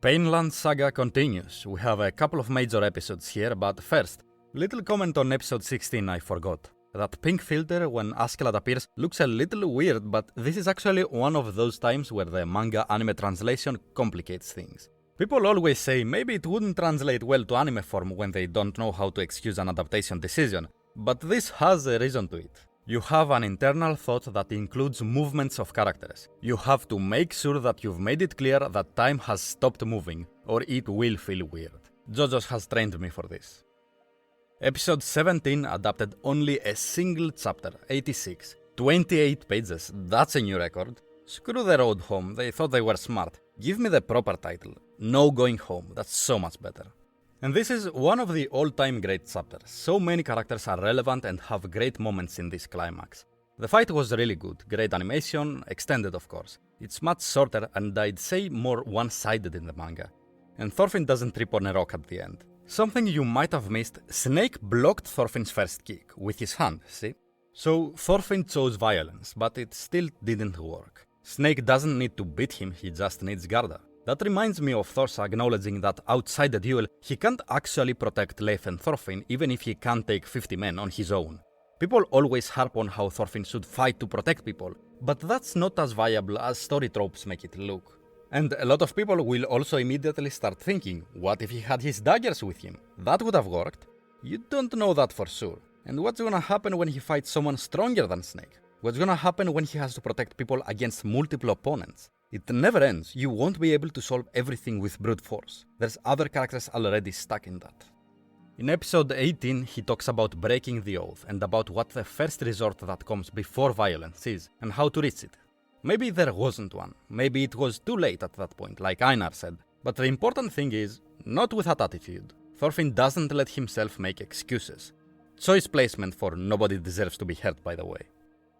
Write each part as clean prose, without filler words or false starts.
Vinland Saga continues. We have a couple of major episodes here, but first, little comment on episode 16 I forgot. That pink filter when Askeladd appears looks a little weird, but this is actually one of those times where the manga anime translation complicates things. People always say maybe it wouldn't translate well to anime form when they don't know how to excuse an adaptation decision, but this has a reason to it. You have an internal thought that includes movements of characters. You have to make sure that you've made it clear that time has stopped moving, or it will feel weird. JoJo's has trained me for this. Episode 17 adapted only a single chapter, 86. 28 pages, that's a new record. Screw the road home, they thought they were smart. Give me the proper title. No Going Home, that's so much better. And this is one of the all-time great chapters. So many characters are relevant and have great moments in this climax. The fight was really good, great animation, extended of course. It's much shorter and I'd say more one-sided in the manga. And Thorfinn doesn't trip on a rock at the end. Something you might have missed, Snake blocked Thorfinn's first kick with his hand, see? So Thorfinn chose violence, but it still didn't work. Snake doesn't need to beat him, he just needs Gardar. That reminds me of Thor's acknowledging that outside the duel, he can't actually protect Leif and Thorfinn even if he can't take 50 men on his own. People always harp on how Thorfinn should fight to protect people, but that's not as viable as story tropes make it look. And a lot of people will also immediately start thinking, what if he had his daggers with him? That would have worked. You don't know that for sure. And what's gonna happen when he fights someone stronger than Snake? What's gonna happen when he has to protect people against multiple opponents? It never ends. You won't be able to solve everything with brute force. There's other characters already stuck in that. In episode 18, he talks about breaking the oath and about what the first resort that comes before violence is and how to reach it. Maybe there wasn't one. Maybe it was too late at that point, like Einar said. But the important thing is, not with that attitude. Thorfinn doesn't let himself make excuses. Choice placement for nobody deserves to be hurt, by the way.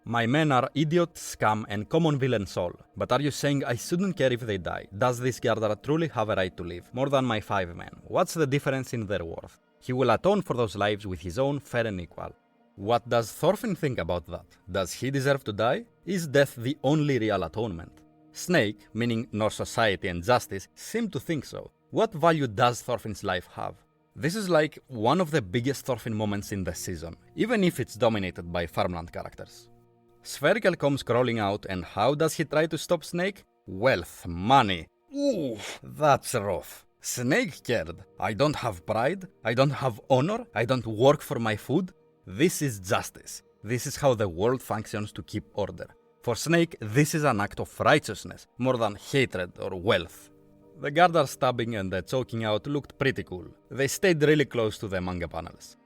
My men are idiot, scum, and common villain soul. But are you saying I shouldn't care if they die? Does this Gardar truly have a right to live? More than my 5 men. What's the difference in their worth? He will atone for those lives with his own fair and equal. What does Thorfinn think about that? Does he deserve to die? Is death the only real atonement? Snake, meaning Norse society and justice, seem to think so. What value does Thorfinn's life have? This is like one of the biggest Thorfinn moments in the season, even if it's dominated by farmland characters. Spherical comes crawling out, and how does he try to stop Snake? Wealth, money. Ooh, that's rough. Snake cared. I don't have pride, I don't have honor, I don't work for my food. This is justice. This is how the world functions to keep order. For Snake, this is an act of righteousness, more than hatred or wealth. The Gardar stabbing and the choking out looked pretty cool. They stayed really close to the manga panels.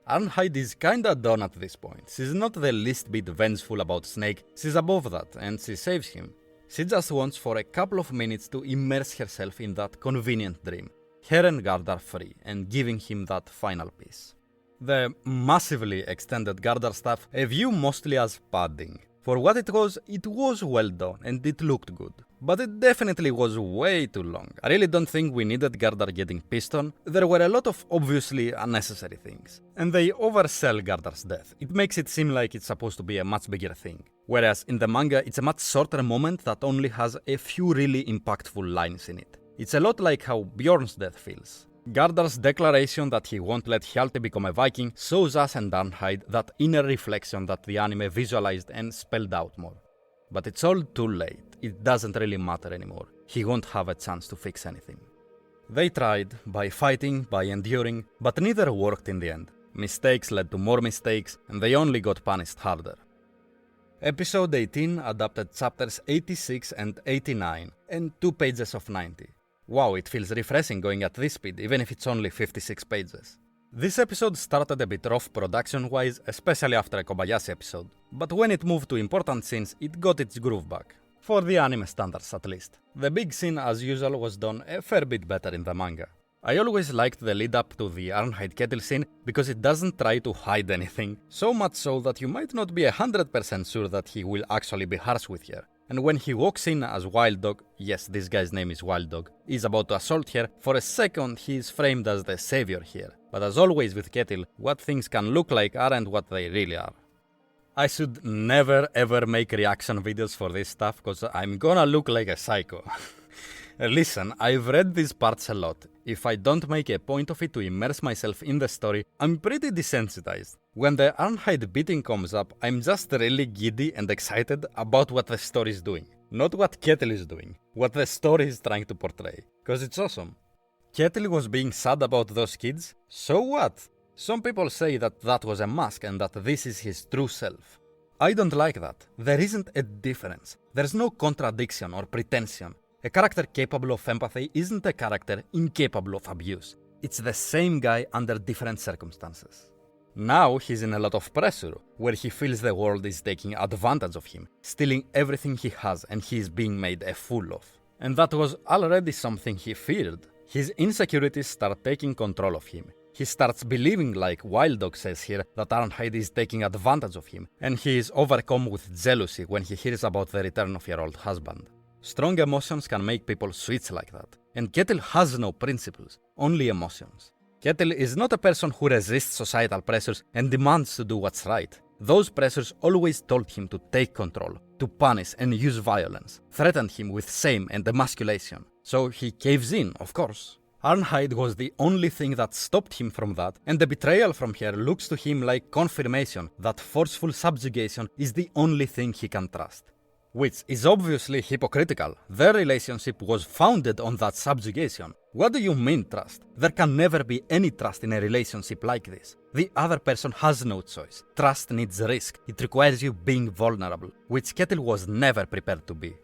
Arnheid is kinda done at this point. She's not the least bit vengeful about Snake, she's above that, and she saves him. She just wants for a couple of minutes to immerse herself in that convenient dream. Her and Gardar free, and giving him that final piece. The massively extended Gardar stuff I view mostly as padding. For what it was well done, and it looked good. But it definitely was way too long. I really don't think we needed Gardar getting pissed on. There were a lot of obviously unnecessary things. And they oversell Gardar's death. It makes it seem like it's supposed to be a much bigger thing. Whereas in the manga, it's a much shorter moment that only has a few really impactful lines in it. It's a lot like how Bjorn's death feels. Gardar's declaration that he won't let Hjalti become a Viking shows us and Arnheid that inner reflection that the anime visualized and spelled out more. But it's all too late. It doesn't really matter anymore. He won't have a chance to fix anything. They tried, by fighting, by enduring, but neither worked in the end. Mistakes led to more mistakes, and they only got punished harder. Episode 18 adapted chapters 86 and 89, and 2 pages of 90. Wow, it feels refreshing going at this speed, even if it's only 56 pages. This episode started a bit rough production-wise, especially after a Kobayashi episode, but when it moved to important scenes, it got its groove back. For the anime standards at least. The big scene as usual was done a fair bit better in the manga. I always liked the lead up to the Arnheid Kettle scene because it doesn't try to hide anything, so much so that you might not be 100% sure that he will actually be harsh with her. And when he walks in as Wild Dog, yes, this guy's name is Wild Dog, is about to assault her, for a second he is framed as the savior here. But as always with Kettle, what things can look like aren't what they really are. I should never ever make reaction videos for this stuff cause I'm gonna look like a psycho. Listen, I've read these parts a lot. If I don't make a point of it to immerse myself in the story, I'm pretty desensitized. When the Arnheid beating comes up, I'm just really giddy and excited about what the story is doing. Not what Ketil is doing, what the story is trying to portray. Cause it's awesome. Ketil was being sad about those kids, so what? Some people say that that was a mask and that this is his true self. I don't like that. There isn't a difference. There's no contradiction or pretension. A character capable of empathy isn't a character incapable of abuse. It's the same guy under different circumstances. Now he's in a lot of pressure, where he feels the world is taking advantage of him, stealing everything he has and he is being made a fool of. And that was already something he feared. His insecurities start taking control of him. He starts believing, like Wild Dog says here, that Arnheid is taking advantage of him, and he is overcome with jealousy when he hears about the return of your old husband. Strong emotions can make people switch like that, and Ketil has no principles, only emotions. Ketil is not a person who resists societal pressures and demands to do what's right. Those pressures always told him to take control, to punish and use violence, threatened him with shame and emasculation. So he caves in, of course. Arnheid was the only thing that stopped him from that, and the betrayal from her looks to him like confirmation that forceful subjugation is the only thing he can trust. Which is obviously hypocritical. Their relationship was founded on that subjugation. What do you mean trust? There can never be any trust in a relationship like this. The other person has no choice. Trust needs risk. It requires you being vulnerable, which Ketil was never prepared to be.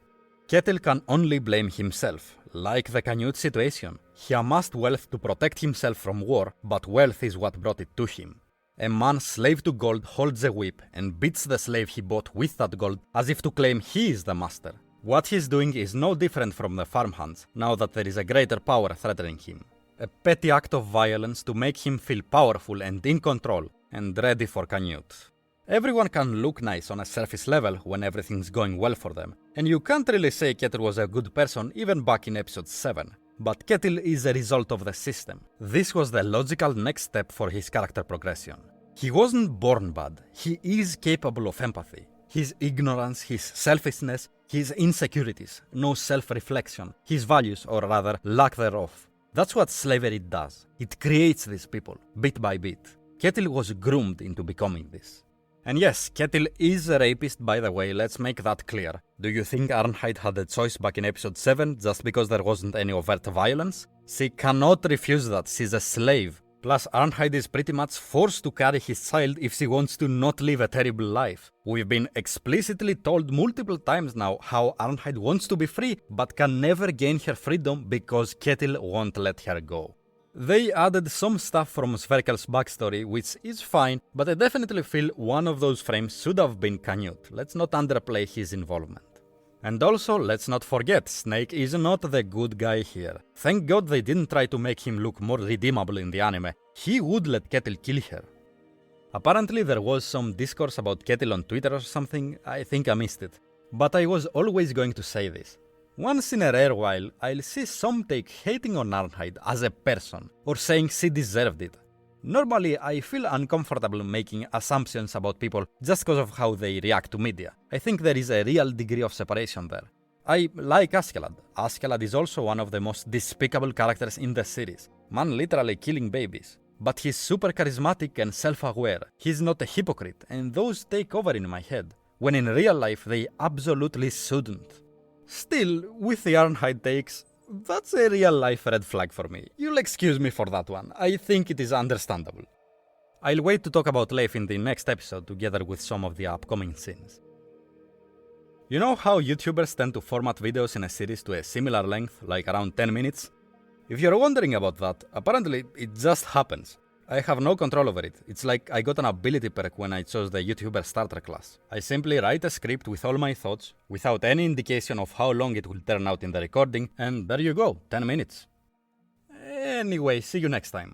Ketil can only blame himself, like the Canute situation. He amassed wealth to protect himself from war, but wealth is what brought it to him. A man slave to gold holds a whip and beats the slave he bought with that gold as if to claim he is the master. What he's doing is no different from the farmhands, now that there is a greater power threatening him. A petty act of violence to make him feel powerful and in control, and ready for Canute. Everyone can look nice on a surface level when everything's going well for them, and you can't really say Ketil was a good person even back in episode 7. But Ketil is a result of the system. This was the logical next step for his character progression. He wasn't born bad, he is capable of empathy. His ignorance, his selfishness, his insecurities, no self-reflection, his values, or rather lack thereof. That's what slavery does. It creates these people, bit by bit. Ketil was groomed into becoming this. And yes, Ketil is a rapist, by the way, let's make that clear. Do you think Arnheid had a choice back in episode 7 just because there wasn't any overt violence? She cannot refuse that, she's a slave. Plus, Arnheid is pretty much forced to carry his child if she wants to not live a terrible life. We've been explicitly told multiple times now how Arnheid wants to be free, but can never gain her freedom because Ketil won't let her go. They added some stuff from Sverkel's backstory, which is fine, but I definitely feel one of those frames should have been Canute. Let's not underplay his involvement. And also, let's not forget, Snake is not the good guy here. Thank God they didn't try to make him look more redeemable in the anime. He would let Ketil kill her. Apparently there was some discourse about Ketil on Twitter or something, I think I missed it. But I was always going to say this. Once in a rare while, I'll see some take hating on Arnheid as a person, or saying she deserved it. Normally, I feel uncomfortable making assumptions about people just because of how they react to media. I think there is a real degree of separation there. I like Askeladd. Askeladd is also one of the most despicable characters in the series. Man literally killing babies. But he's super charismatic and self-aware. He's not a hypocrite, and those take over in my head, when in real life they absolutely shouldn't. Still, with the Arnheid takes, that's a real-life red flag for me. You'll excuse me for that one. I think it is understandable. I'll wait to talk about Leif in the next episode together with some of the upcoming scenes. You know how YouTubers tend to format videos in a series to a similar length, like around 10 minutes? If you're wondering about that, apparently it just happens. I have no control over it. It's like I got an ability perk when I chose the YouTuber starter class. I simply write a script with all my thoughts, without any indication of how long it will turn out in the recording, and there you go, 10 minutes. Anyway, see you next time.